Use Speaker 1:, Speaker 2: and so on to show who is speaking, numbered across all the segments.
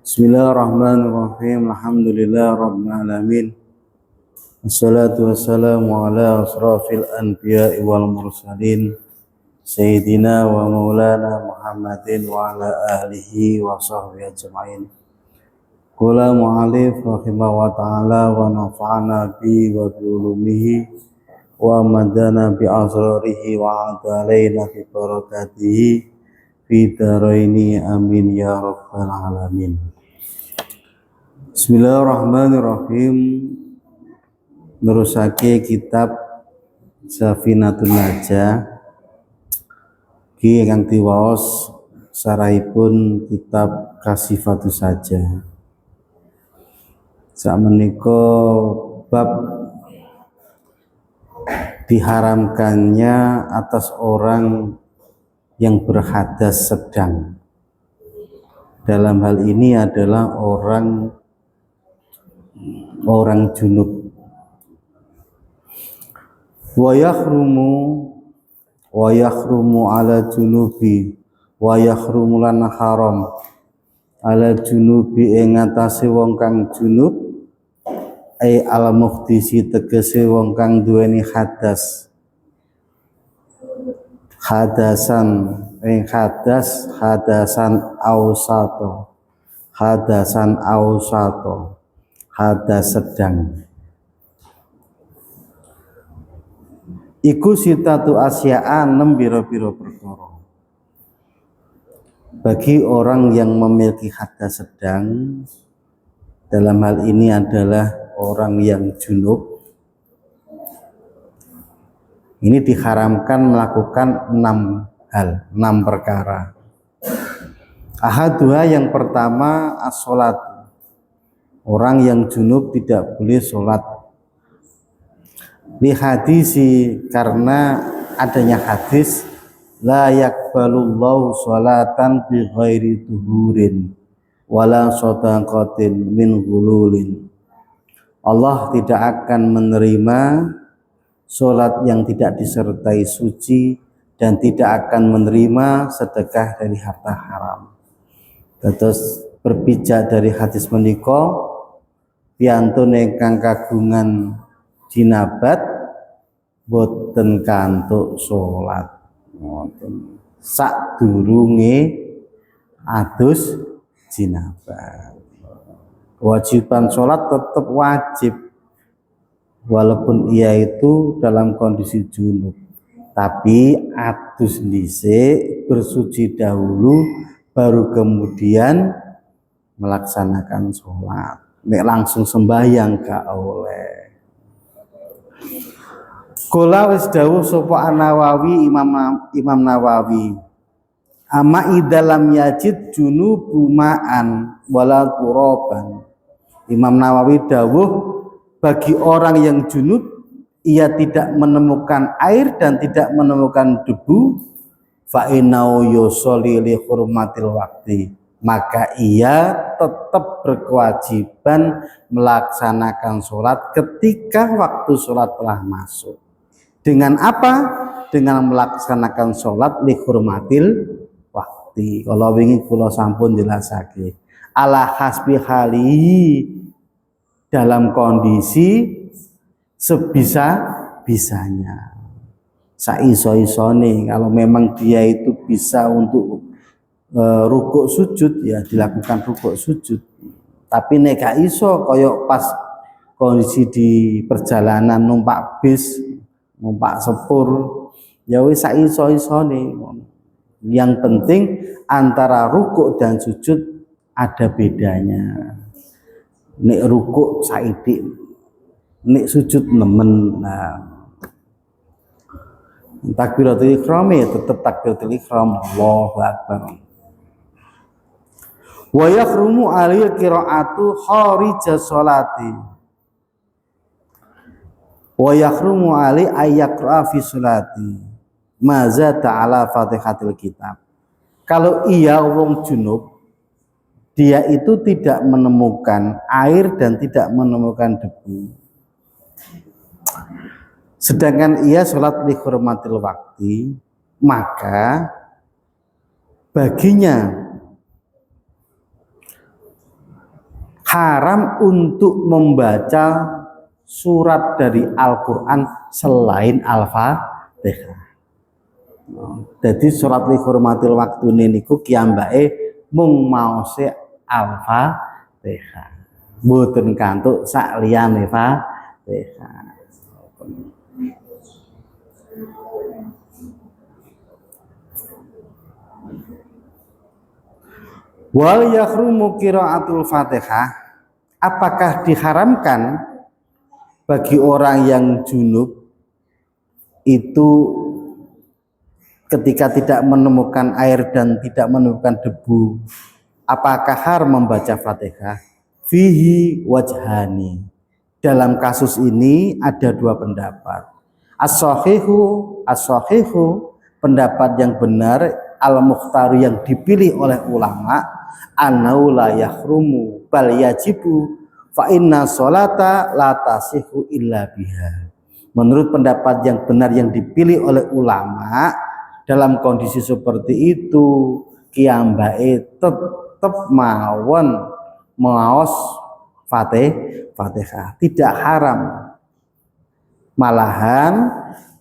Speaker 1: Bismillahirrahmanirrahim. Alhamdulillah rabbil alamin. Wassalatu wassalamu ala asrafil anbiya'i wal mursalin Sayyidina wa maulana Muhammadin wa ala alihi wa sahbihi ajma'in. Qala mu'alif rahimahullah ta'ala wa nafa'ana bi wa bi ulumihi wa madana bi asrarihi wa adalaina bi barakatihi fi daraini amin ya rabbal alamin. Bismillahirrahmanirrahim. Nerusake kitab Safinatun Najah ki ingkang diwaos sarahipun kitab Kasifatus Sajah. Sakmenika bab diharamkannya atas orang yang berhadas sedang. Dalam hal ini adalah orang junub. Wa yakhrumu ala junubi wa yakhrumu lan haram ala junubi ing atase wong kang junub ai al muhtisi tegese wong kang duweni hadas hadasan ausato hadas sedang. Iku sitatu asya'an 6 biro-biro perkara. Bagi orang yang memiliki hadas sedang, dalam hal ini adalah orang yang junub, ini diharamkan melakukan 6 hal, 6 perkara. Ahaduha yang pertama as-sholat. Orang yang junub tidak boleh sholat. Li hadisi, karena adanya hadis la yakbalullahu sholatan bi ghairi tuhurin wala shadaqatin min ghululin. Allah tidak akan menerima sholat yang tidak disertai suci dan tidak akan menerima sedekah dari harta haram. Terus berpijak dari hadis menika piantun ingkang kagungan jinabat boten kantuk salat ngoten sadurunge adus jinabat. Kewajiban salat tetap wajib walaupun ia itu dalam kondisi junub, tapi adus dhisik bersuci dahulu baru kemudian melaksanakan sholat. Nek langsung sembahyang gak oleh. Kula wis dawuh sapa Nawawi, Imam Nawawi. Amma idalam yajid junubu ma'an wala turaban. Imam Nawawi dawuh bagi orang yang junub ia tidak menemukan air dan tidak menemukan debu, fa inau yusolli li hurmatil waqti, maka ia tetap berkewajiban melaksanakan sholat ketika waktu sholat telah masuk. Dengan apa? Dengan melaksanakan sholat li hurmatil waqti. Kalau wingi kula sampun jelasake ala hasbi hali, dalam kondisi sebisa-bisanya, saiso-isone. Kalau memang dia itu bisa untuk rukuk sujud, ya dilakukan rukuk sujud. Tapi nek gak iso koyok pas kondisi di perjalanan numpak bis, numpak sepur, ya wis saiso-isone. Yang penting antara rukuk dan sujud ada bedanya. Nek rukuk saidik, nek sujud nemen. Nah, takbiratul ihram ya tetap takbiratul ihram, Allahu akbar. Wa yakhrumu alil qiraatu kharija sholati. Wa yakhrumu ali ayyaqra fi sholati maza ta'ala fatihatil kitab. Kalau ia wong junub, dia itu tidak menemukan air dan tidak menemukan debu, sedangkan ia sholat li hurmatil waqti, maka baginya haram untuk membaca surat dari Al-Quran selain Al-Fatihah. Jadi surat li hurmatil waktu niku kiambake mung maose Al-Fatihah. Mboten kantuk sak liyane Fatihah. Wal yakhrumu qiraatul Fatihah, apakah diharamkan bagi orang yang junub itu ketika tidak menemukan air dan tidak menemukan debu, apakah haram membaca Fatihah? Fihi wajhani. Dalam kasus ini ada dua pendapat. As-sahihu, pendapat yang benar, al-mukhtaru yang dipilih oleh ulama, annau la yahrumu bal yajibu fa inna sholata la tasihu illa biha. Menurut pendapat yang benar yang dipilih oleh ulama, dalam kondisi seperti itu kiambae tetap mawon maos Fatihah, tidak haram. Malahan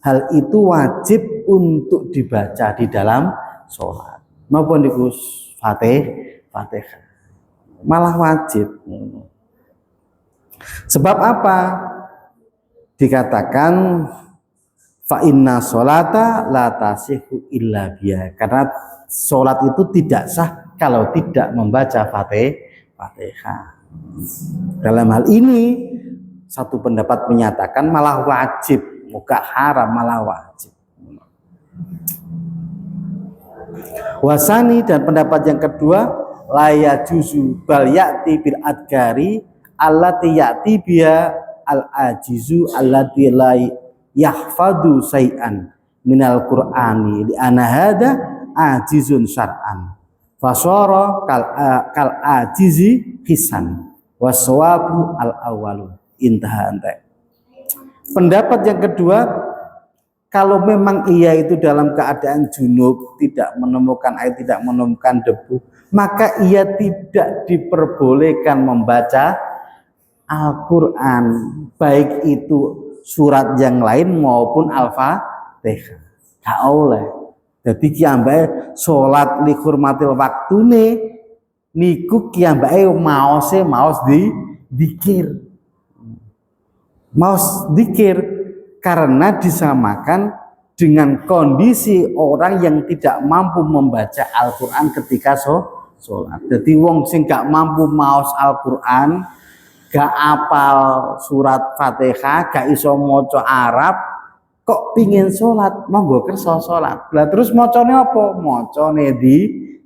Speaker 1: hal itu wajib untuk dibaca di dalam sholat maupun di Fatihah, malah wajib. Sebab apa? Dikatakan fa inna sholata la tasihu illa biha, karena sholat itu tidak sah kalau tidak membaca Fatihah. Dalam hal ini satu pendapat menyatakan malah wajib, bukan haram, malah wajib. Wasani, dan pendapat yang kedua, la yajuzu bal ya'ti bil adgari allati ya'ti biha al ajizu allati la yahfadu say'an minal qur'ani li anna hada ajizun syar'an fasara kal ajizi hisan waswabu al awalu. Intaha antai. Pendapat yang kedua, kalau memang ia itu dalam keadaan junub, tidak menemukan air, tidak menemukan debu, maka ia tidak diperbolehkan membaca Al-Quran, baik itu surat yang lain maupun Al-Fatihah. Gak oleh. Jadi kiambae sholat li hurmatil waktune niku kiambae maos di dikir. Maus dikir karena disamakan dengan kondisi orang yang tidak mampu membaca Al-Quran ketika sholat. Jadi wong sing gak mampu maos Al-Quran, gak apal surat Fatihah, gak iso maca Arab, kok pingin sholat, monggo kersa sholat. Lah terus macane apa? Macane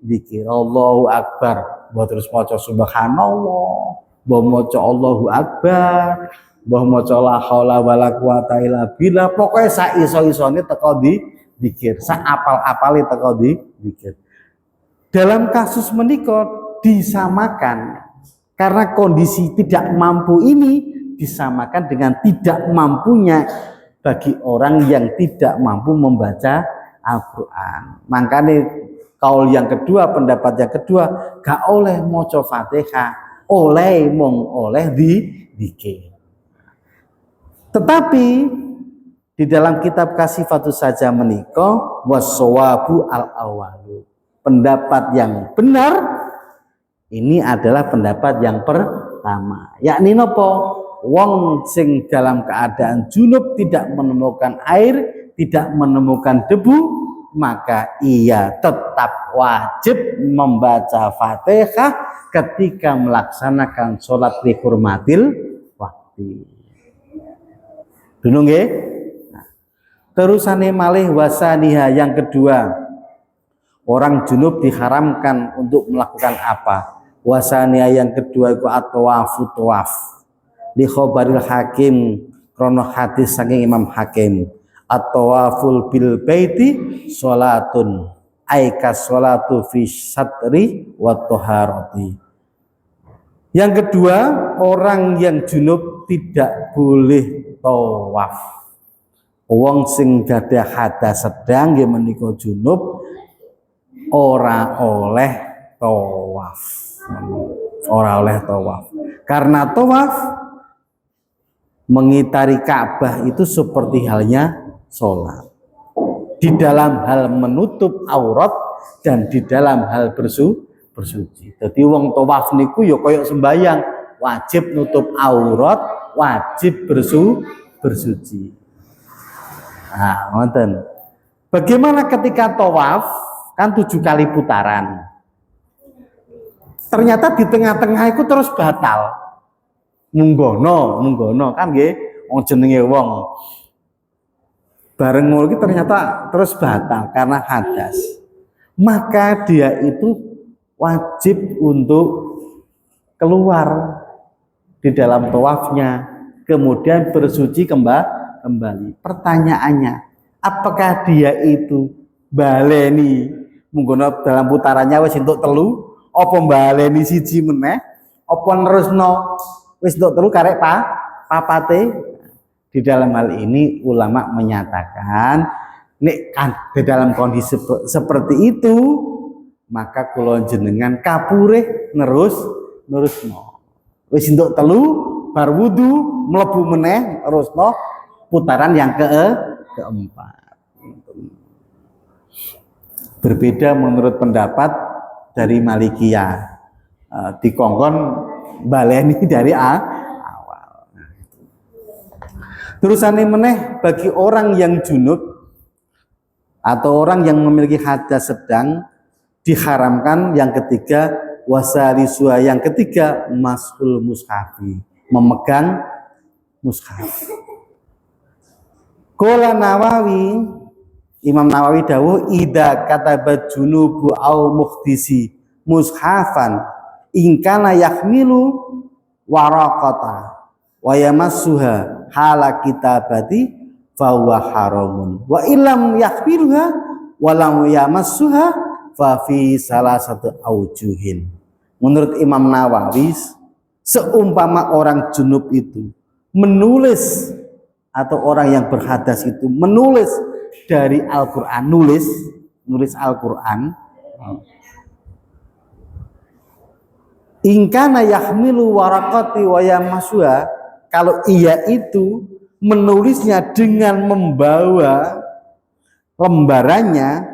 Speaker 1: dikir Allahu Akbar, mbok terus maca subhanallah, mbok maca Allahu Akbar, mbah maca la haula wala quwata illa billah, pokoke sak iso-isone teko dikir, sak apal-apale teko dikir. Dalam kasus menika disamakan karena kondisi tidak mampu ini disamakan dengan tidak mampunya bagi orang yang tidak mampu membaca Al-Qur'an. Makanya kaul yang kedua, pendapat yang kedua, gak oleh maca Fatihah, oleh dikir. Tetapi di dalam kitab Kasifatus Saja menika wassawabu al-awalu. Pendapat yang benar ini adalah pendapat yang pertama. Yakni nopo? Wong sing dalam keadaan junub tidak menemukan air, tidak menemukan debu, maka ia tetap wajib membaca Fatihah ketika melaksanakan sholat li hurmatil waktu. Dunung nggih. Nah, terusane malih wasaniha yang kedua. Orang junub diharamkan untuk melakukan apa? Wasaniha yang kedua itu at-tawafu tawaf. Li khabaril Hakim krono hadis saking Imam Hakim. At-tawaful bil baiti salatun. Aika salatu fi satri wa taharati. Yang kedua, orang yang junub tidak boleh tawaf. Wong sing gadah hadas sedang nggih menika junub ora oleh tawaf. Ora oleh tawaf. Karena tawaf mengitari Ka'bah itu seperti halnya sholat. Di dalam hal menutup aurat dan di dalam hal bersuci. Jadi wong tawaf niku ya koyok sembayang, wajib nutup aurat, wajib bersuci. Nah, ngoten. Bagaimana ketika tawaf kan 7 kali putaran. Ternyata di tengah-tengah itu terus batal. Munggono kan nggih, wong jenenge wong. Bareng ngono ternyata terus batal karena hadas. Maka dia itu wajib untuk keluar di dalam tawafnya, kemudian bersuci kembali. Pertanyaannya, apakah dia itu baleni munggono dalam putarannya wis entuk telu, apa baleni siji meneh, apa nerusno wis entuk telu karek papate? Di dalam hal ini ulama menyatakan nek di dalam kondisi seperti itu maka kula jenengan kapurih nerusno. Wis entuk telu bar wudu mlebu meneh terusno putaran yang keempat. Berbeda menurut pendapat dari Malikiyah. Dikongkon baleni dari awal. Terusane meneh bagi orang yang junub atau orang yang memiliki hadas sedang diharamkan yang ketiga wasalisuha, yang ketiga masul mushafi, memegang mushaf. Qala Nawawi, Imam Nawawi dawuh idza kataba junubu au muhdisi mushafan in kana yahmilu waraqata wa yamassuha hala kitabati fa huwa haramun wa illam yahmiluha wa lam yamassuha fa fi salasatu aujuhin. Menurut Imam Nawawi, seumpama orang junub itu menulis atau orang yang berhadas itu menulis dari Al-Quran, nulis Al-Quran, ingkana yahmilu warakati wa yamassuha, kalau ia itu menulisnya dengan membawa lembarannya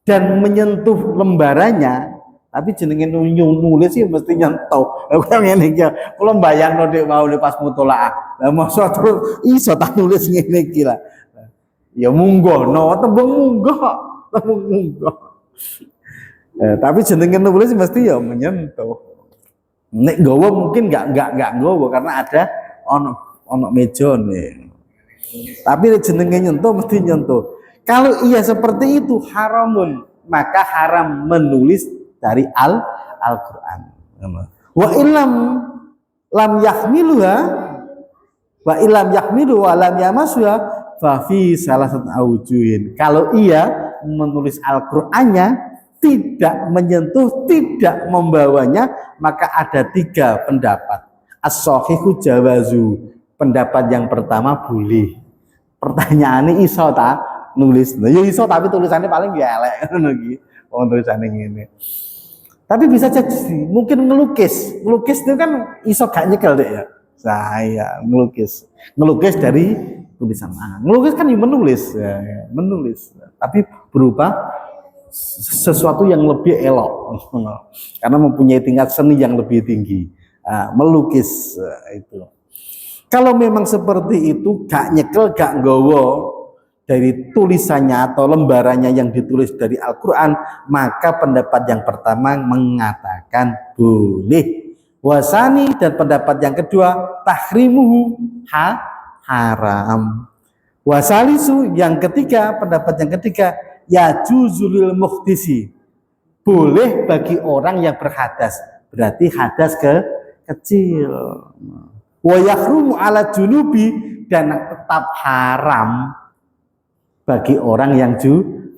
Speaker 1: dan menyentuh lembarannya, tapi jenenge nulis sih mesti nyentuh. Aku ngene iki, kula mbayangno nek mau pas mutolaah. Lah mosok terus iso tak nulis ngene iki lah. Ya munggono, tembung munggah. Tapi jenenge nulis mesti ya menyentuh. Nek nggawa mungkin enggak nggawa karena ada ono meja nih. Tapi jenenge nyentuh mesti nyentuh. Kalau ia seperti itu haramun, maka haram menulis dari Al-Quran. Wa illam lam yahmiluha wa illam yahmilu wa lam yamassuha fa fi salasat aujuhin. Kalau ia menulis Al-Qur'annya tidak menyentuh, tidak membawanya, maka ada 3 pendapat. As-shahihu jawazu. Pendapat yang pertama boleh. Pertanyaannya iso ta nulis. Nah, ya iso tapi tulisannya paling ya elek ngono iki. Wong tulisane ngene. Tapi bisa jadi mungkin ngelukis itu kan iso gak nyekel deh ya. Saya ngelukis dari tulisan. Ngelukis kan menulis, menulis. Tapi berupa sesuatu yang lebih elok, karena mempunyai tingkat seni yang lebih tinggi. Melukis itu. Kalau memang seperti itu, gak nyekel, gak nggawa dari tulisannya atau lembarannya yang ditulis dari Al-Quran, maka pendapat yang pertama mengatakan boleh. Wasani, dan pendapat yang kedua tahrimuhu haram. Wasalisu, yang ketiga, pendapat yang ketiga ya juzulil muhdisi, boleh bagi orang yang berhadas, berarti hadas kecil. Wa yahrumu ala junubi, dan tetap haram bagi orang yang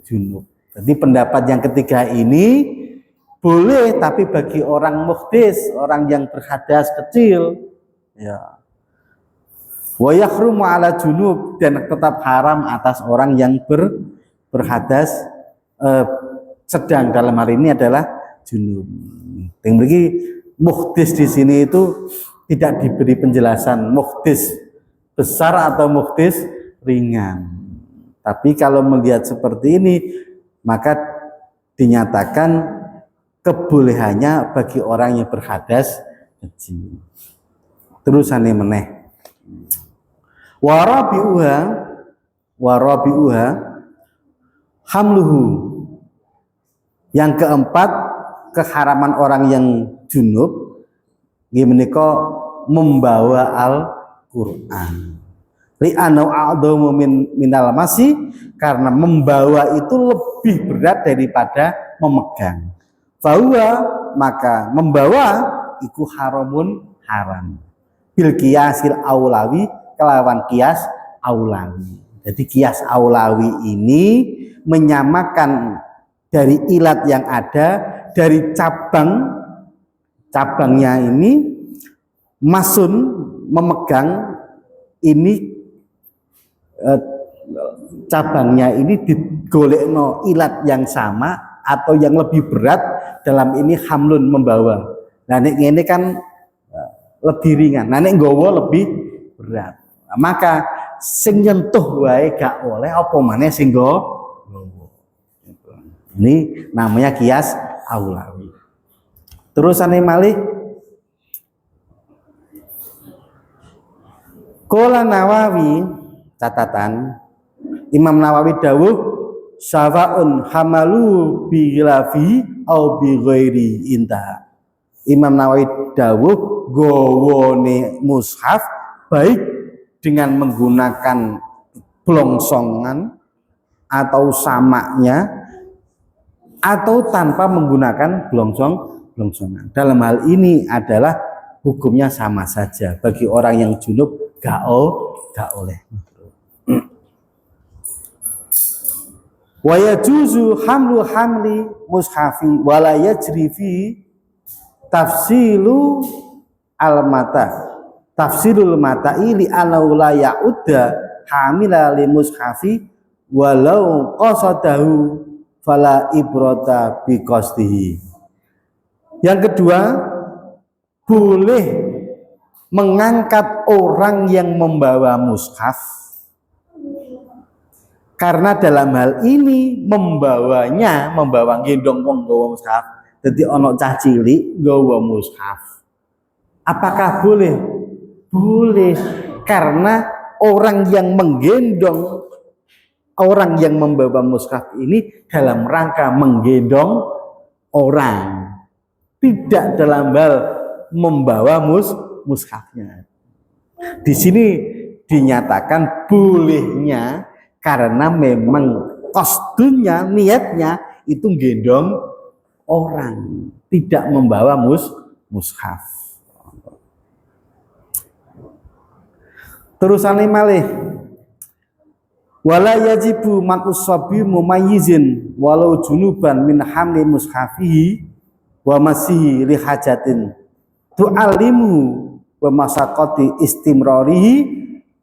Speaker 1: junub. Jadi pendapat yang ketiga ini boleh, tapi bagi orang muhdis, orang yang berhadas kecil, ya. Wa yahrumu ala junub, dan tetap haram atas orang yang berhadas sedang, dalam hari ini adalah junub. Yang begini muhdis di sini itu tidak diberi penjelasan muhdis besar atau muhdis ringan. Tapi kalau melihat seperti ini, maka dinyatakan kebolehannya bagi orang yang berhadas kecil. Terusane meneh. Warabi'uha hamluhu. Yang keempat, keharaman orang yang junub nggih menika membawa Al-Qur'an. Li'anau a'dhamu minal masih, karena membawa itu lebih berat daripada memegang. Fahuwa, maka membawa iku haramun haram. Bil kiasil aulawi, kelawan kias aulawi. Jadi kias aulawi ini menyamakan dari ilat yang ada, dari cabangnya ini masun memegang ini, cabangnya ini digolekno ilat yang sama atau yang lebih berat, dalam ini hamlun membawa. Nah ini kan lebih ringan, nah nek nggawa lebih berat. Nah, maka sing nyentuh wae gak oleh, apa maneh sing nggawa. Ini namanya kias aulawi. Terusane malih Qala Nawawi, catatan Imam Nawawi dawuh syawaun hamalu bi ghilafi au bi ghairi intaha. Imam Nawawi dawuh gowone mushaf baik dengan menggunakan blongsongan atau samaknya atau tanpa menggunakan blongsongan. Dalam hal ini adalah hukumnya sama saja bagi orang yang junub, gak oleh. Wa yajuzu hamlu hamli mushafi wala yajri fi tafsilul mata'i li annahu la ya'udda hamila li mushafi walau qasadahu fala ibrata bi qasdihi. Yang kedua, boleh mengangkat orang yang membawa mushaf, karena dalam hal ini membawa gendong wong nggawa mushaf. Jadi ono cah cilik nggawa mushaf. Apakah boleh? Boleh, karena orang yang menggendong, orang yang membawa mushaf ini dalam rangka menggendong orang, tidak dalam hal membawa mushafnya. Di sini dinyatakan bolehnya karena memang kostumnya, niatnya itu gendong orang, tidak membawa mushaf. Terusane malih wala yajibu man usabi mumayyizin walau junuban min hamli mushafihi wa masihi li hajatin tu'allimu wa masaqati istimrarihi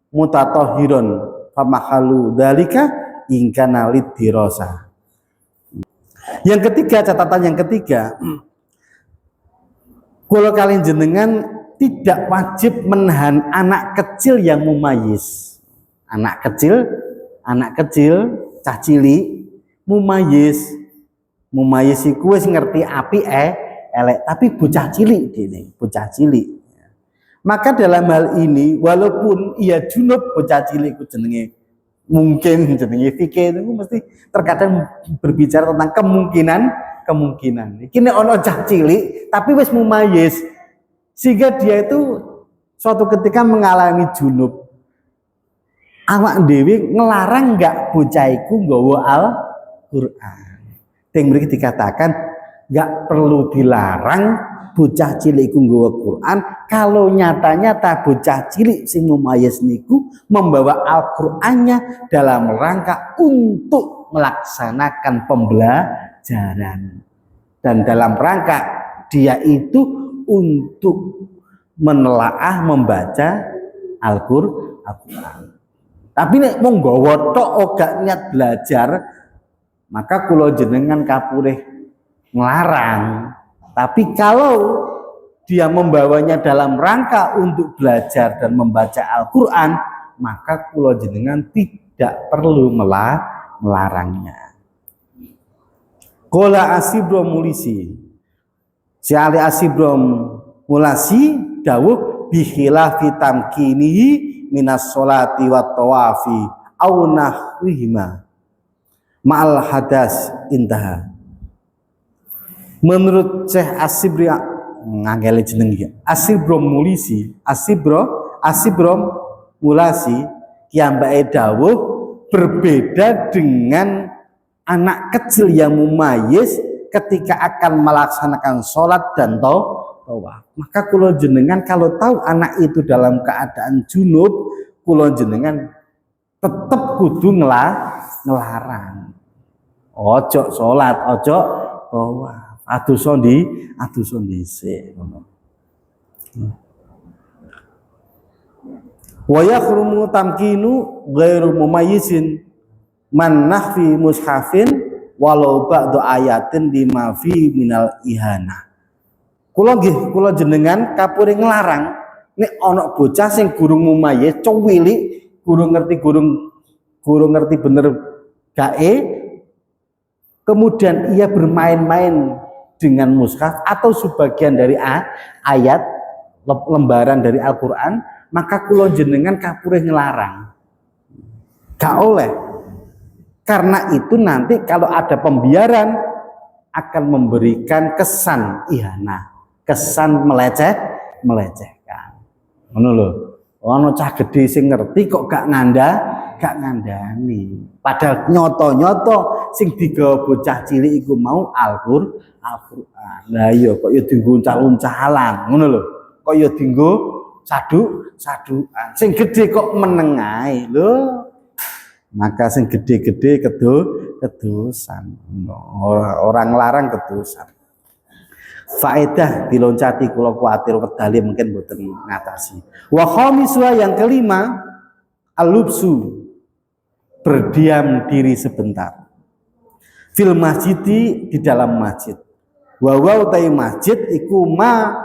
Speaker 1: mutatahhirun famahalu dzalika in kana lidirasa. Yang ketiga, catatan yang ketiga, kalau kalian jenengan tidak wajib menahan anak kecil yang mumayyiz. Anak kecil, cah cilik, mumayyiz. Mumayyiz iku wis ngerti apik elek, tapi bocah cilik dene, bocah cilik. Maka dalam hal ini walaupun ia junub, bocah cilik ku jenenge mungkin jenenge fikih itu mesti terkadang berbicara tentang kemungkinan. Iki nek ana cah cilik tapi wis mumayyiz, sehingga dia itu suatu ketika mengalami junub. Awak dhewe ngelarang enggak bocah iku nggawa Al-Qur'an. Yang mriki dikatakan enggak perlu dilarang bocah cilik iku nggawa Quran kalau nyata-nyata bocah cilik sing mumayyiz niku membawa Al-Qur'annya dalam rangka untuk melaksanakan pembelajaran dan dalam rangka dia itu untuk menelaah membaca Al-Qur'an. Tapi nek mung nggawa tok ora niat belajar, maka kula jenengan kapurih nglarang. Tapi kalau dia membawanya dalam rangka untuk belajar dan membaca Al-Quran, maka kula jenengan tidak perlu melarangnya. Qala Asibrom Mulisi, si Ali Asibrom Mulasi dawuh bikhilafi tamkinihi minas sholati wat tawafi au nahwihima ma'al hadas intaha. Menurut Syekh Asibri ngangele jeneng Asibrom Mulisi, Asibrom Mulasi kiambake dawuh berbeda dengan anak kecil yang mumayyiz ketika akan melaksanakan sholat dan tawaf. Maka kula jenengan kalau tahu anak itu dalam keadaan junub, kula jenengan tetap kudu ngelarang. Ojo sholat, ojo tawaf. Aduson dhisik ngono. Wa yakhrumu tamkinu ghairu mumayyizin man nahfi mushafin walau ba'du ayatin lima fi minal ihana. Kula jenengan kapure nglarang nek ana bocah sing gurung mumayyiz cuwilik, gurung ngerti bener gae, kemudian ia bermain-main dengan mushaf atau sebagian dari ayat lembaran dari Al-Quran, maka kula jenengan kapure ngelarang. Gak oleh. Karena itu nanti kalau ada pembiaran akan memberikan kesan ihana, kesan melecehkan. Ngono lho. Ono cah gede sing ngerti kok gak ngandani. Padahal nyoto-nyoto sing digawa bocah cilik iku mau Al-Qur'an. Lah iya kok ya dienggo uncal-uncalan, ngono lho. Kok ya dienggo sadu-sadukan. Sing gede kok menengae lho. Maka sing gede-gede kedosan. Orang larang kedosan. Faedah diloncati kula kuatir wedale mungkin mboten ngatasi. Wa khamiswa yang kelima al-lubsu, berdiam diri sebentar. Fil masjidi, di dalam masjid. Wa utai masjid iku ma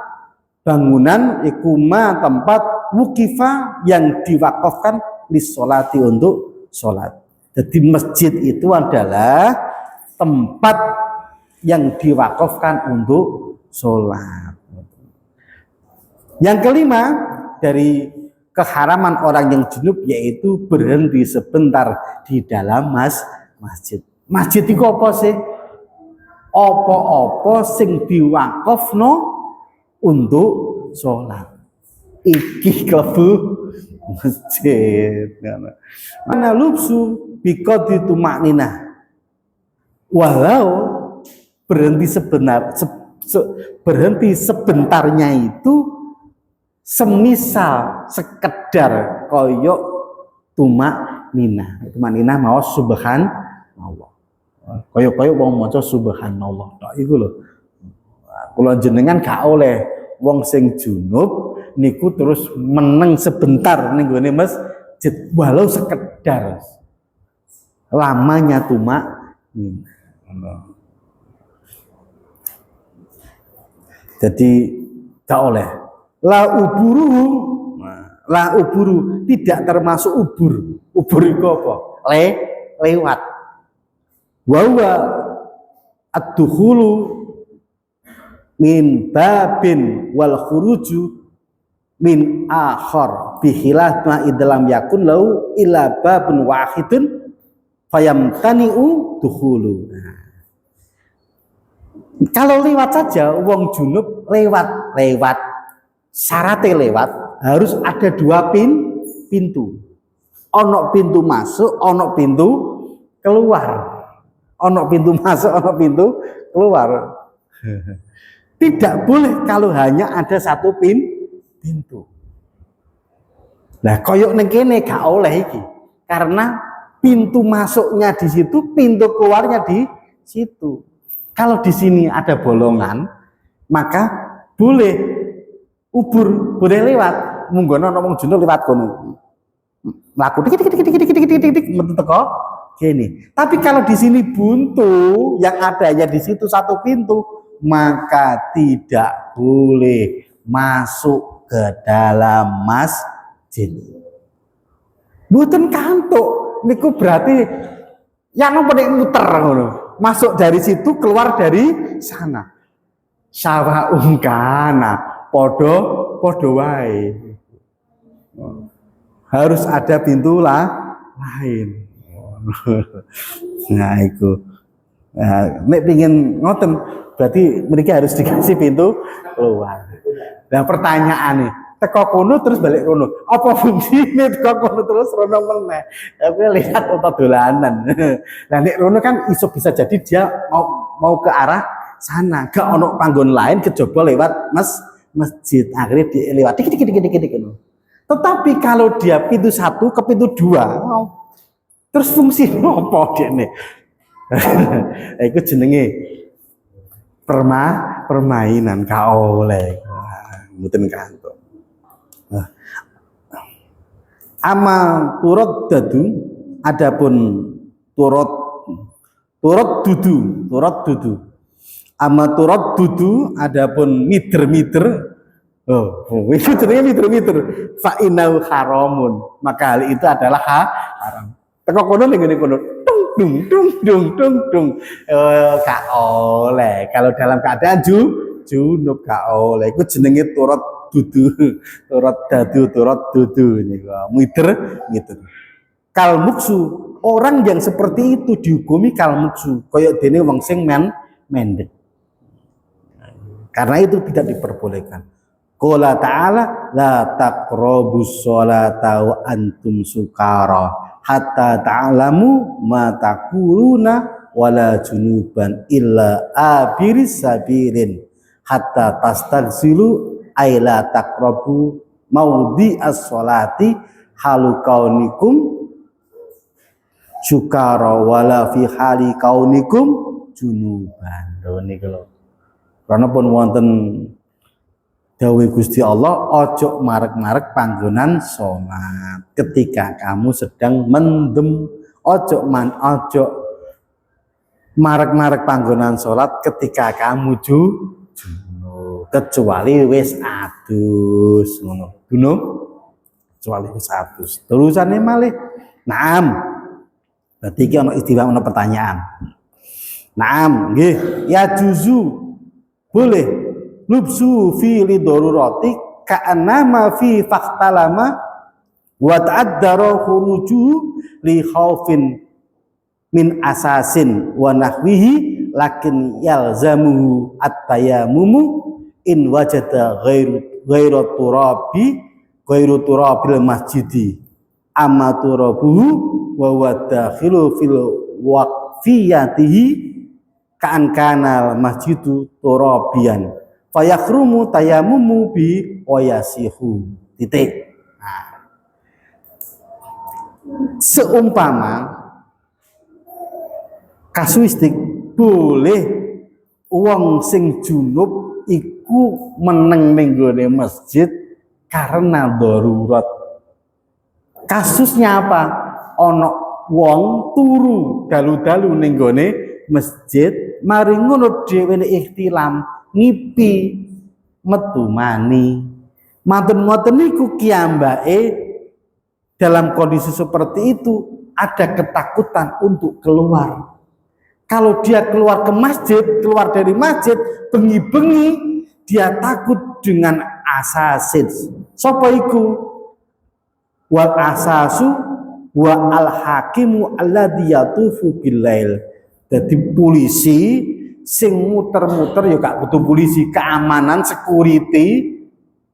Speaker 1: bangunan, iku ma tempat wukifa yang diwakafkan lissolati untuk sholat. Jadi masjid itu adalah tempat yang diwakafkan untuk sholat. Yang kelima dari keharaman orang yang junub yaitu berhenti sebentar di dalam masjid. Masjid itu apa sih? Apa-apa sing diwakafno untuk sholat. Iki klebu masjid. Mana lubsu biqadri tumakninah. Walau berhenti sebentarnya itu semisal sekedar koyok tumakninah. Tumakninah mau subhanallah. Koyok wong maca subhanallah. Tok iku lho. Kula jenengan gak oleh wong sing junub niku terus meneng sebentar ning gone masjid walau sekedar. Lamanya tumakninah. Jadi gak oleh. La uburu tidak termasuk ubur. Ubur itu apa? Lewat. Wa ad-dukhulu min babin wal khuruju min akhar bi khilaf ma idlam yakun lau illa babun wahidun fayamtani'u dukhulu. Kalau lewat saja, wong junub lewat, syaratnya lewat harus ada dua pintu. Ono pintu masuk, ono pintu keluar. Ono pintu masuk, ono pintu keluar. Tidak boleh kalau hanya ada satu pintu. Nah, koyok ning kene gak oleh iki. Karena pintu masuknya di situ, pintu keluarnya di situ. Kalau di sini ada bolongan, maka boleh ubur, boleh lewat. Munggono ngomong junub lewat kono. Mlaku dik metu teko gini. Tapi kalau di sini buntu, yang adanya di situ satu pintu, maka tidak boleh masuk ke dalam masjid. Mboten kantuk niku berarti yang nek muter ngono. Masuk dari situ, keluar dari sana. Sawaun kana podo wae. Harus ada pintu lain. Nah, itu. Nah, nek pengin ngoten berarti mereka harus dikasih pintu keluar. Nah, pertanyaannya, teko kono terus balik kono. Apa fungsinya teko kono terus rono meneh? Tapi lihat apa dolanan. Nah, nek rono kan iso bisa jadi dia mau ke arah sana, gak ono panggon lain kejaba lewat masjid. Akhirnya dilewati dikit. Tetapi kalau dia pintu 1 ke pintu 2, terus fungsi apa dia nih? Itu jenenge permainan gak oleh. Mboten kantuk. Ama turut dadu, adapun turut dudu. Ama turut dudu, adapun mider. Oh, itu jenenge mider. Fa innahu haramun. Maka hal itu adalah haram. Teko kono ning ngene kono. Dung. Gak oleh. Kalau dalam keadaan junub gak oleh. Iku jenenge turut dudu niku. Mider. Kalmuksu, orang yang seperti itu dihukumi kalmuksu. Kaya dene wong sing mendek. Karena itu tidak diperbolehkan. Qala ta'ala la taqrabus sholata wa antum sukara hatta ta'lamu ma taquluna wala junuban illa abiris sabilin hatta tastaghsilu ay la taqrabu maudhi as-sholati halu kaunikum sukara wala fi hali kaunikum junuban. Niku lho. Karena pun wonten dawuh Gusti Allah, ojo marek-marek panggonan sholat ketika kamu sedang mendem. Ojo marek-marek panggonan sholat ketika kamu junub, kecuali wis adus ngono. Junub kecuali wis adus. Terusane malih. Naam. Berarti iki ana istilah, ana pertanyaan. Naam, nggih, ya juzu boleh lubsu fi lidorurati ka'annama fi faqtalama wa ta'addara khuruju li khaufin min asasin wa nahwihi lakin yalzamuhu at-tayammumu in wajada ghairu turabil masjidi amma turabuhu wa wadakhilu fil waqfiyatihi ka'an kanal masjidu turabiyan fayakhrumu tayamumu bi wayasihu. Titik. Nah, seumpama kasuistik boleh wong sing junub iku meneng ning gone masjid karena darurat. Kasusnya apa? Ono wong turu dalu-dalu ning gone masjid, mari ngono dhewe ikhtilam ngipi metu mani. Maten-maten niku kiambake dalam kondisi seperti itu ada ketakutan untuk keluar. Kalau dia keluar ke masjid, keluar dari masjid, bengi-bengi dia takut dengan asasin. Sapa iku? Wal asasu wa al hakimu alladzi yatufu bil lail. Jadi polisi sing muter-muter ya gak butuh polisi, keamanan security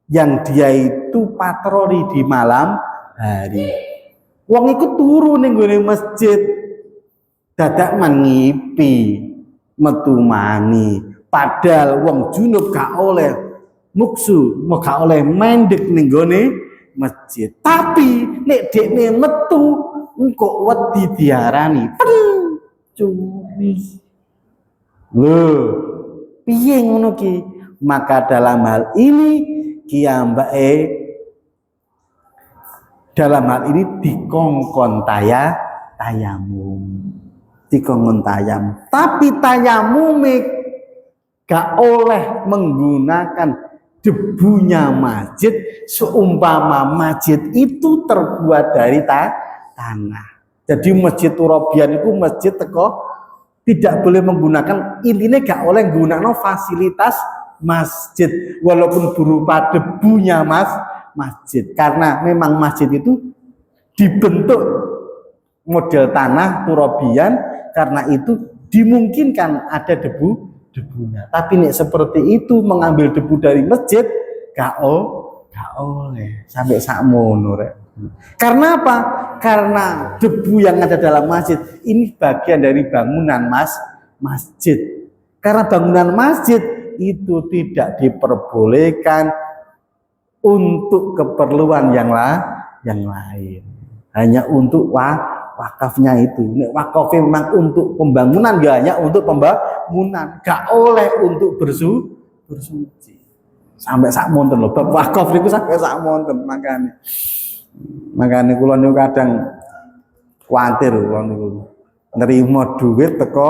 Speaker 1: yang dia itu patroli di malam hari. Wong iku turu ning gone masjid dadak mengipi metu mani, padahal wong junub gak oleh muksu, gak oleh mendek ning gone masjid. Tapi nek dekne metu engko wedi diarani pencuri. Loh, piye ngono ki? Maka dalam hal ini dalam hal ini dikongkon tayamum. Dikongkon tayamum. Tapi tayamum gak oleh menggunakan debunya masjid seumpama masjid itu terbuat dari tanah. Jadi masjid Turabian itu masjid teko tidak boleh menggunakan, intinya gak oleh menggunakan fasilitas masjid walaupun berupa debunya masjid, karena memang masjid itu dibentuk model tanah Turabian, karena itu dimungkinkan ada debunya. Tapi nih seperti itu mengambil debu dari masjid gak oleh sampai sakmono rek. Karena apa? Karena debu yang ada dalam masjid ini bagian dari bangunan masjid. Karena bangunan masjid itu tidak diperbolehkan untuk keperluan yang lain. Hanya untuk wakafnya itu. Wakafnya memang untuk pembangunan, gak hanya untuk pembangunan, gak oleh untuk bersuci. Sampai sak monten loh, bab wakaf itu sampai sak monten. Makanya kula niku kadang kuwatir kula niku nerima duit teko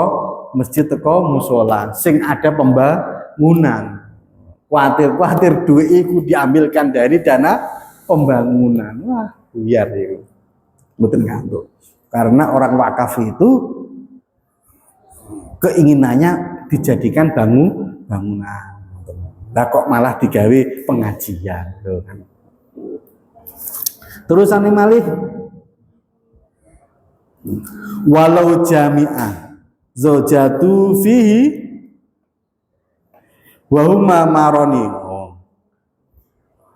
Speaker 1: masjid teko mushola sing ada pembangunan. Kuwatir duit itu diambilkan dari dana pembangunan. Wah, buyar itu. Mboten ngantuk. Karena orang wakaf itu keinginannya dijadikan bangunan. Lah kok malah digawe pengajian loh kan. Terusan malih walau jami'ah zaujatu fihi wa huma maroni.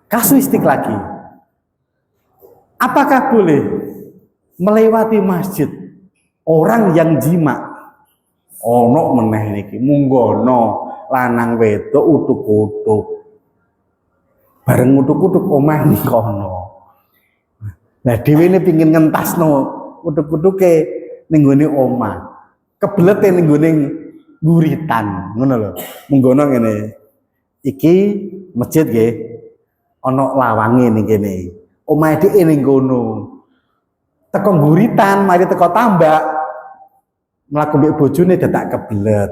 Speaker 1: Kasuistik lagi. Apakah boleh melewati masjid orang yang jima? Ono meneh niki munggono lanang wedok utuk-utuk. Bareng utuk-utuk omah ning kono. Nah dhewe ne pengin ngentasno utuk-utuke ning gone omah. Kebelete ning gone guritan, ngono lho. Munggono ngene. Iki masjid nggih ana lawange ning kene. Omahe dhek ning kono. Teko guritan, mari teko tambak. Mlaku mbek bojone dadak kebelet.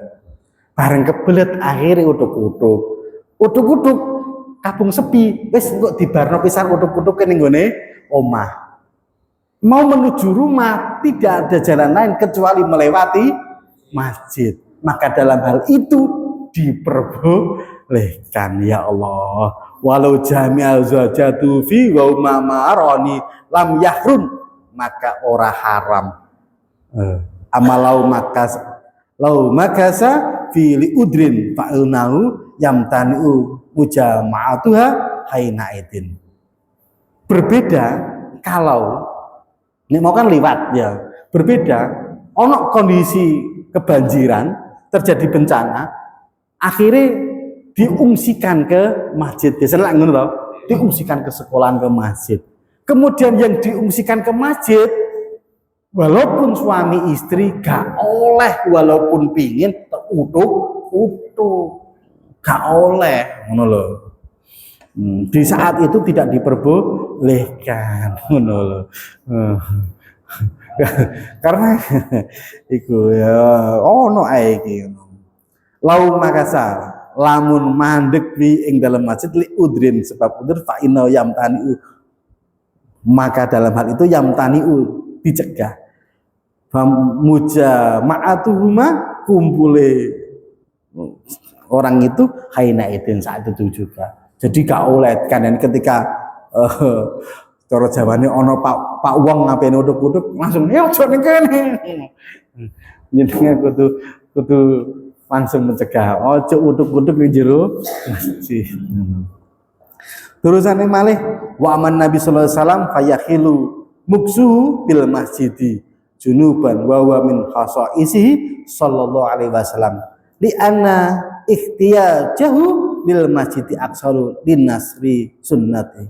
Speaker 1: Bareng kebelet akhire utuk-utuk. Utuk-utuk kabung sepi, wis kok dibarno pisan utuk-utuke ning gone omah. Mau menuju rumah tidak ada jalan lain kecuali melewati masjid. Maka dalam hal itu diperbolehkan ya Allah. Walau jami'al zawjatu fi wa maroni lam yahrum, maka ora haram. Amalau makasa fi li udrin fa'ilnahu yamtani'u mujama'atuha hainaidin. Berbeda kalau ini mau kan liwat ya. Berbeda, ono kondisi kebanjiran, terjadi bencana, akhirnya diungsikan ke masjid. Biasanya ngono loh, diungsikan ke sekolahan ke masjid. Kemudian yang diungsikan ke masjid, walaupun suami istri gak oleh, walaupun pingin utuk, gak oleh, ngono loh. Di saat itu tidak diperbolehkan, ngono loh. Karena iku ya ono ae iki. Lau makasa lamun mandek di ing dalam masjid li udrin, sebab udur fa inna yamtani'u, maka dalam hal itu yamtani'u dicegah. Mujama'atuhuma kumpule orang itu hainaidin saat itu juga. Jadi gak oleh kan, dan ketika cara Jawane ana Pak wong ngapene uduk-uduk langsung ya aja ning kene. Jenenge kudu langsung mencegah aja uduk-uduk ning jero masjid. Terusane malih wa aman Nabi sallallahu alaihi wasallam fayakhilu muksuhu bil masjidi junuban wa huwa min khasaisihi sallallahu alaihi wasallam li anna ikhtiyajahu bil masjidi aksaru linasri sunnati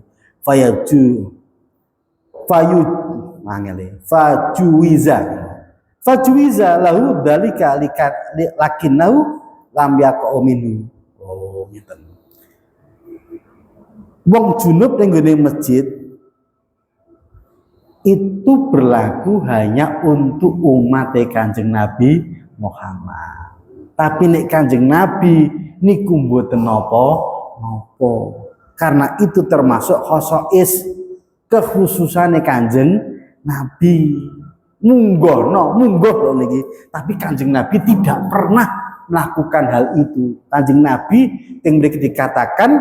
Speaker 1: fajuiza lahu dalika lakinnahu lam yaqa'u minhu. Oh ngeten. Wong junub ning gone masjid itu berlaku hanya untuk umat Kanjeng Nabi Muhammad. Tapi nek Kanjeng Nabi niku mboten napa nopo. Karena itu termasuk khosois kekhususane Kanjeng Nabi. Munggo lho niki. Tapi Kanjeng Nabi tidak pernah melakukan hal itu. Kanjeng Nabi yang mriki dikatakan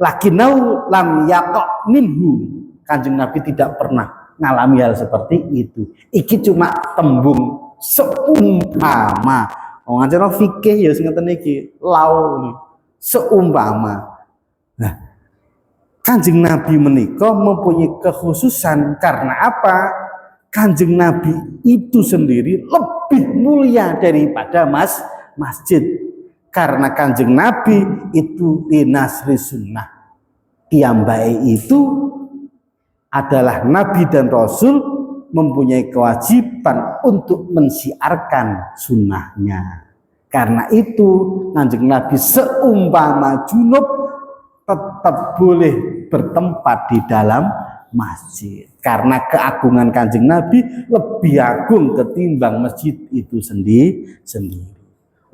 Speaker 1: lakinau lam yaqa minhu. Kanjeng Nabi tidak pernah ngalami hal seperti itu. Iki cuma tembung seumpama. Wong acara fikih ya sing ngeten iki, lau seumpama. Nah, Kanjeng Nabi menika mempunyai kekhususan karena apa? Kanjeng Nabi itu sendiri lebih mulia daripada masjid. Karena Kanjeng Nabi itu dinasri sunnah. Piyambake itu adalah Nabi dan Rasul mempunyai kewajiban untuk mensiarkan sunnahnya. Karena itu Kanjeng Nabi seumpama junub tetap boleh bertempat di dalam masjid. Karena keagungan Kanjeng Nabi lebih agung ketimbang masjid itu sendiri.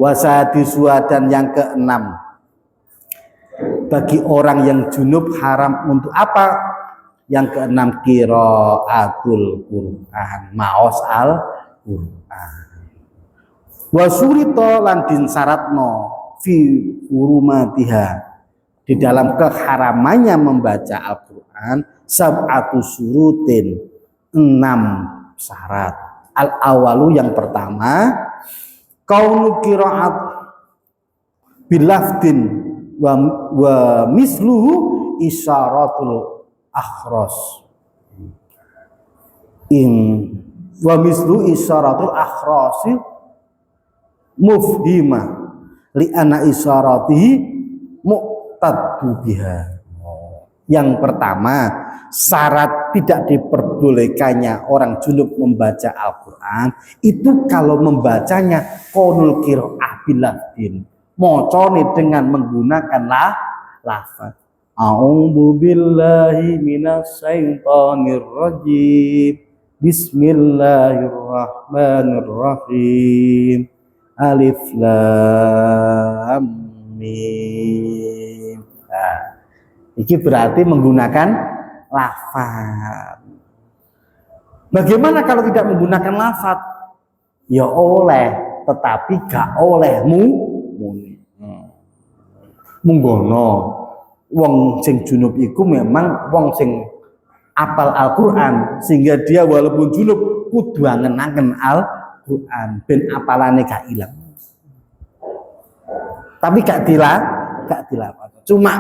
Speaker 1: Wasati suadan yang keenam, bagi orang yang junub haram untuk apa? Yang keenam qiraatul Quran, maos al-Quran. Wasurito lan dinsyaratno fi hurumatiha, di dalam keharamannya membaca Al-Quran sab'atu surutin, 6 syarat. Al-awalu yang pertama, kaunu qiraat bilafdin wa misluhu isyaratul akhras. Wa mislu isyaratul akhrasi mufhimah li anna isyaratihi muqtaddu biha. Yang pertama, syarat tidak diperbolehkannya orang junub membaca Al-Quran itu kalau membacanya qaulul qiraah bilafdin, mocone dengan menggunakan lafaz. A'udzu billahi minasyaitonir rajim. Bismillahirrahmanirrahim. Alif lam mim. Nah, ini berarti menggunakan lafaz. Bagaimana kalau tidak menggunakan lafaz? Ya oleh, tetapi gak oleh muni. Munggono. Wong sing junub iku memang wong sing apal Al-Quran, sehingga dia walaupun junub kudu angen-angen Al-Quran ben apalane gak ilang. Tapi gak dilapati. Cuma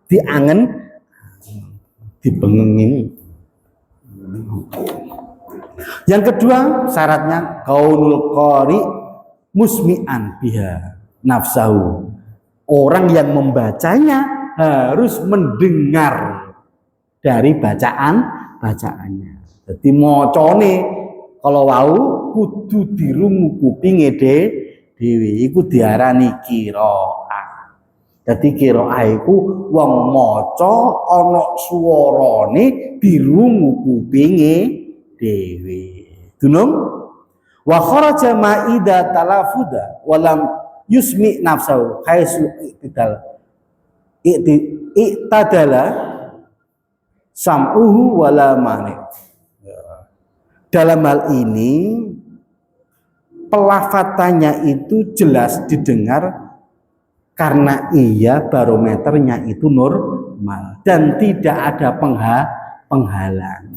Speaker 1: diangen dibengengin. Yang kedua syaratnya kaunul qari musmi'an biha nafsahu. Orang yang membacanya harus mendengar dari bacaannya. Jadi mocone kalau wau kudu dirungu kupinge dhewe, iku diarani qiraah. Jadi qiraah iku wong maca ana swarane dirungu kupinge dhewe. Dunung wa kharaja ma'ida talafuda walam yusmi nafsahu khaisu iktadala sam'uhu wala mani. Dalam hal ini pelafatannya itu jelas didengar karena ia barometernya itu normal dan tidak ada penghalang.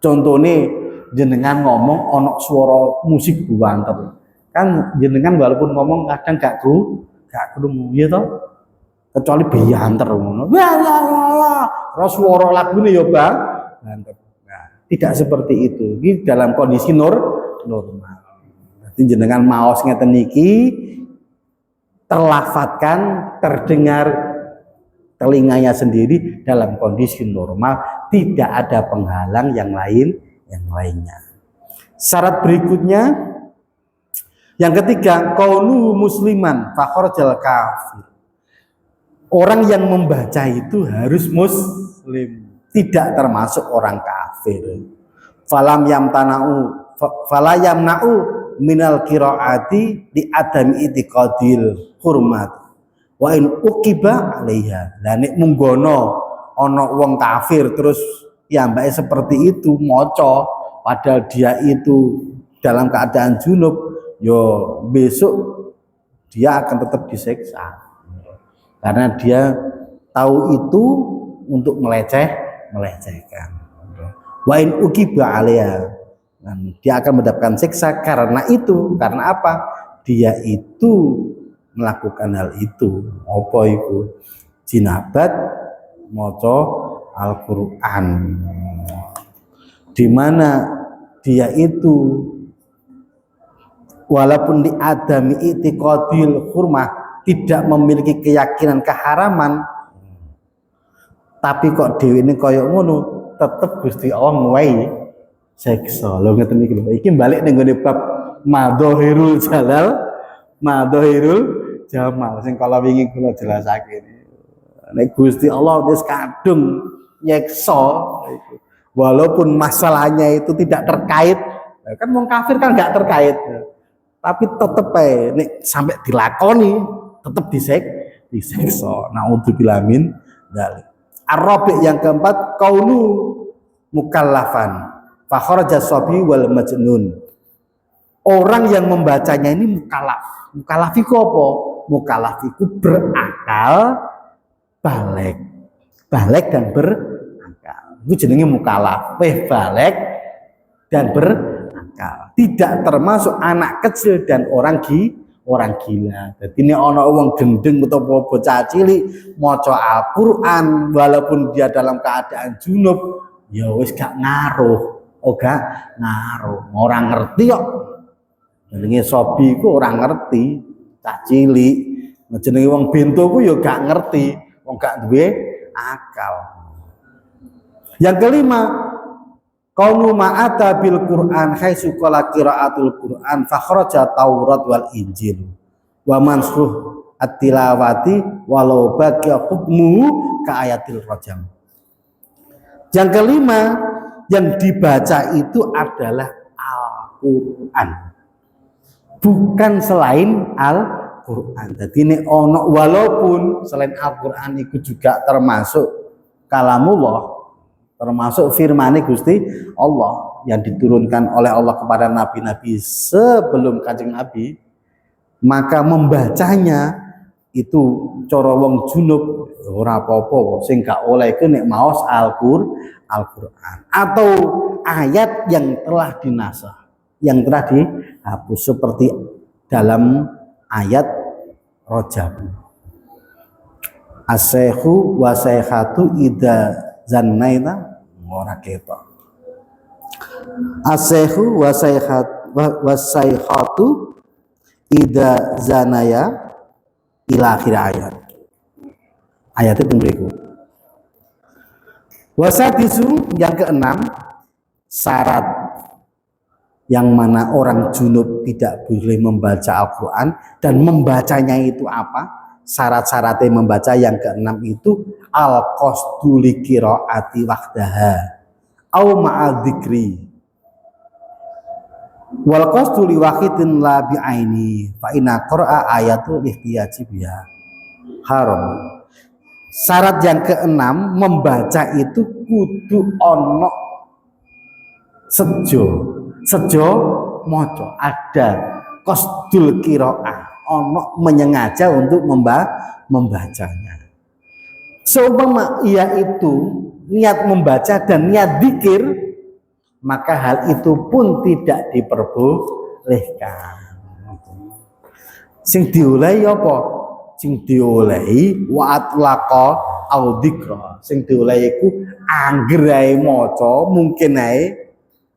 Speaker 1: Contohnya jenengan ngomong onok suara musik buanter, kan jenengan walaupun ngomong kadang gak krungu ya toh. Kecuali bianter ngono. Wah, swara lagune ya, Bang. Banter. Nah, tidak seperti itu. Ini dalam kondisi normal. Jadi jenengan maos ngeten niki terlafadzkan, terdengar telinganya sendiri dalam kondisi normal, tidak ada penghalang yang lainnya. Syarat berikutnya yang ketiga, qauluhu musliman fakhrajal kafir. Orang yang membaca itu harus muslim, tidak termasuk orang kafir. Fala yamna'u minal qiraati di adami itiqadil hurmat Wa in uqiba alaiha. Lah nek munggono ana wong kafir terus piyambake seperti itu maca padahal dia itu dalam keadaan junub, yo besok dia akan tetap disiksa. Karena dia tahu itu untuk melecehkan. Wa in uqiba alaiha. Dia akan mendapatkan siksa karena itu. Karena apa? Dia itu melakukan hal itu. Apa itu? Jinabat maca Al-Qur'an. Di mana dia itu walaupun di adami i'tiqadil hurmah, tidak memiliki keyakinan keharaman, tapi kok dhewe ini koyo ngono, tetep Gusti Allah nuwai siksa. Lho ngeten iki lho. Iki balik ning gone bab madhahirul jalal, madhahirul jamal sing kala wingi kula jelasake. Nek Gusti Allah wis kadung nyeksa walaupun masalahnya itu tidak terkait, kan wong kafir kan enggak terkait. Tapi tetep ae nek sampai dilakoni tetep disiksa. Naudzubillah min dzalik. Ar-rabi' yang keempat qaulu mukallafan fa kharaja sabi wal majnun. Orang yang membacanya ini mukallaf. Mukallaf iku apa? Mukallaf iku berakal, balik dan berakal. Itu jenenge mukallaf. Balik dan berakal. Tidak termasuk anak kecil dan orang gila. Jadi ini ana wong gendeng utawa bocah cilik maca Al-Qur'an walaupun dia dalam keadaan junub, ya wis gak ngaruh. Oh gak ngaruh. Ora ngerti kok. Jenenge sobi ku ora ngerti, cah cilik. Jenenge wong bento ku ya gak ngerti, wong gak duwe akal. Yang kelima, qaulu ma'ata bil Qur'an haitsu qala qiraatul Qur'an fa kharaja Taurat wal Injil wa mansuh at-tilawati walau baqiya hukmu ka ayatil rajam. Yang kelima, yang dibaca itu adalah Al-Qur'an. Bukan selain Al-Qur'an. Jadi ini ono walaupun selain Al-Qur'an itu juga termasuk kalamullah, termasuk firman Gusti Allah yang diturunkan oleh Allah kepada nabi-nabi sebelum Kanjeng Nabi, maka membacanya itu cara wong junub ora apa-apa, sing gak oleh iku nek maos Al-Qur'an atau ayat yang telah dinasah, yang telah dihapus seperti dalam ayat Rajam. As-saykhu wa saykhatu idza zannaina ora ketok. As-saykhu wa saykhatu idza zanaya ila akhir ayat. Ayat itu berikut. Wasadisu yang keenam, syarat yang mana orang junub tidak boleh membaca Al-Qur'an dan membacanya itu apa? Syarat-syaratnya membaca yang keenam itu al-qasdu li qiraati wahdaha au ma'adzikri wal qasdu li wahidin la bi aini fa inna qira'a ayatul ihtiyaji biha haram. Syarat yang keenam, membaca itu kudu ono sejo moco, ada qasdul qiraah, ono menyengaja untuk membacanya. Seumpama ia itu niat membaca dan niat zikir, maka hal itu pun tidak diperbolehkan. Sing diolehi apa? Sing diolehi wa atlaqa au dzikra. Sing diolehi iku angger ae maca, mungkin ae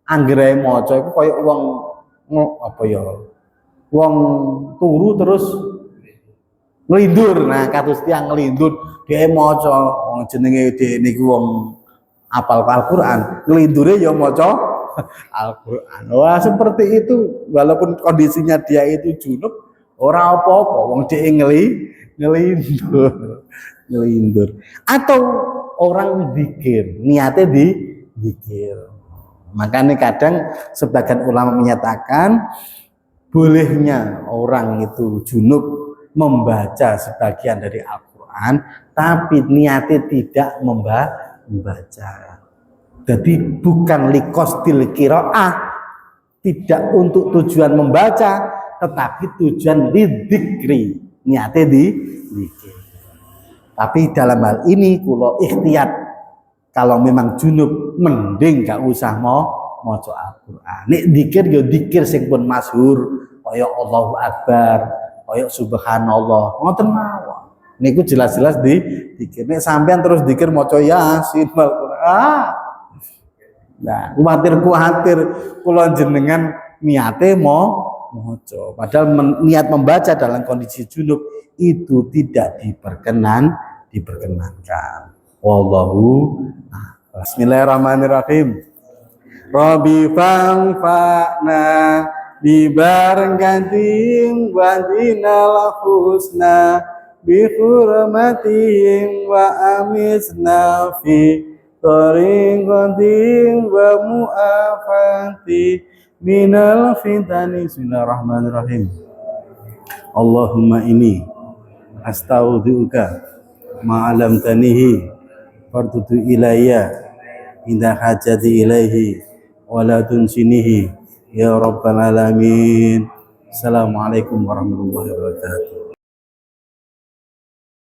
Speaker 1: angger ae maca iku kaya wong apa ya? Wong turu terus nglindur. Nah, kados tiyang nglindur dhewe maca, wong jenenge dhewe niku wong apal Al-Qur'an, nglindure ya maca Al-Qur'an. Wah, seperti itu walaupun kondisinya dia itu junub, ora apa-apa wong dhewe ngelindur. Atau orang zikir, niatnya zikir. Makanya kadang sebagian ulama menyatakan bolehnya orang itu junub membaca sebagian dari Al-Quran, tapi niatnya tidak membaca. Jadi bukan likostil kiroah, tidak untuk tujuan membaca, tetapi tujuan lidzikri, niatnya di zikir. Tapi dalam hal ini kulo ikhtiyat, kalau memang junub mending gak usah maca Al-Qur'an. Nek zikir yo zikir sing pun masyhur, kaya Allahu Akbar, kaya subhanallah, ngoten mawon. Niku jelas-jelas di zikir. Nek sampean terus zikir maca Yasin Al-Qur'an. Nah, kuwatir kula jenengan niate maca. Padahal niat membaca dalam kondisi junub itu tidak diperkenankan. Wallahu a'lam. Bismillahirrahmanirrahim. Rabbi fa'na bi barakatim wa dinal husna bi hurmatihim wa amisna fi tariqatim wa mu'afati minal fitani. Bismillahirrahmanirrahim. Allahumma inni astaudiuka ma'alam tanihi fardudu ilayya indah hajati ilaihi wala tunsinihi ya rabbal alamin. Assalamualaikum warahmatullahi wabarakatuh.